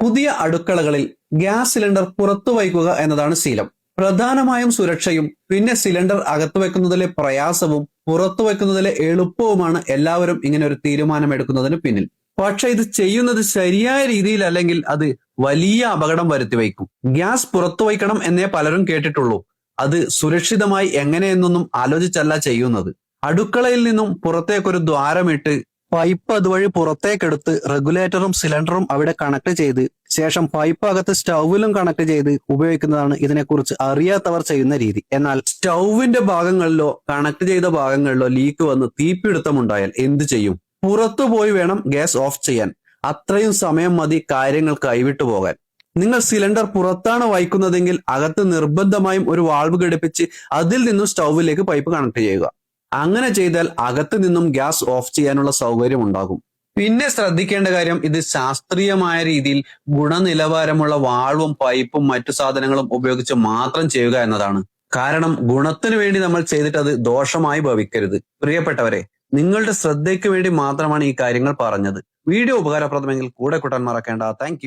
പുതിയ അടുക്കളകളിൽ gas cylinder പുറത്തു വയ്ക്കുക എന്നതാണ് ശീലം. പ്രധാനമായും സുരക്ഷയും പിന്നെ സിലിണ്ടർ അകത്തു വെക്കുന്നതിലെ പ്രയാസവും പുറത്തു വെക്കുന്നതിലെ എളുപ്പവുമാണ് എല്ലാവരും ഇങ്ങനെ ഒരു തീരുമാനമെടുക്കുന്നതിന് പിന്നിൽ. പക്ഷെ ഇത് ചെയ്യുന്നത് ശരിയായ രീതിയിലല്ലെങ്കിൽ അത് വലിയ അപകടം വരുത്തി വയ്ക്കും. ഗ്യാസ് പുറത്തു വയ്ക്കണം എന്നേ പലരും കേട്ടിട്ടുള്ളൂ. അത് സുരക്ഷിതമായി എങ്ങനെയെന്നൊന്നും ആലോചിച്ചല്ല ചെയ്യുന്നത്. അടുക്കളയിൽ നിന്നും പുറത്തേക്കൊരു ദ്വാരമിട്ട് പൈപ്പ് അതുവഴി പുറത്തേക്കെടുത്ത് റെഗുലേറ്ററും സിലിണ്ടറും അവിടെ കണക്ട് ചെയ്ത് ശേഷം പൈപ്പ് അകത്ത് സ്റ്റൗവിലും കണക്ട് ചെയ്ത് ഉപയോഗിക്കുന്നതാണ് ഇതിനെക്കുറിച്ച് അറിയാത്തവർ ചെയ്യുന്ന രീതി. എന്നാൽ സ്റ്റൗവിന്റെ ഭാഗങ്ങളിലോ കണക്ട് ചെയ്ത ഭാഗങ്ങളിലോ ലീക്ക് വന്ന് തീപിടുത്തമുണ്ടായാൽ എന്ത് ചെയ്യും? പുറത്തു പോയി വേണം ഗ്യാസ് ഓഫ് ചെയ്യാൻ. അത്രയും സമയം മതി കാര്യങ്ങൾ കൈവിട്ടു പോകാൻ. നിങ്ങൾ സിലിണ്ടർ പുറത്താണ് വയ്ക്കുന്നതെങ്കിൽ അകത്ത് നിർബന്ധമായും ഒരു വാൾവ് ഘടിപ്പിച്ച് അതിൽ നിന്നും സ്റ്റൗവിലേക്ക് പൈപ്പ് കണക്ട് ചെയ്യുക. അങ്ങനെ ചെയ്താൽ അകത്ത് നിന്നും ഗ്യാസ് ഓഫ് ചെയ്യാനുള്ള സൗകര്യം ഉണ്ടാകും. പിന്നെ ശ്രദ്ധിക്കേണ്ട കാര്യം, ഇത് ശാസ്ത്രീയമായ രീതിയിൽ ഗുണനിലവാരമുള്ള വാൾവും പൈപ്പും മറ്റു സാധനങ്ങളും ഉപയോഗിച്ച് മാത്രം ചെയ്യുക എന്നതാണ്. കാരണം ഗുണത്തിനു വേണ്ടി നമ്മൾ ചെയ്തിട്ട് അത് ദോഷമായി ഭവിക്കരുത്. പ്രിയപ്പെട്ടവരെ, നിങ്ങളുടെ ശ്രദ്ധയ്ക്ക് വേണ്ടി മാത്രമാണ് ഈ കാര്യങ്ങൾ പറഞ്ഞത്. വീഡിയോ ഉപകാരപ്രദമെങ്കിൽ കൂടെ കൂട്ടാൻ മറക്കേണ്ട. താങ്ക്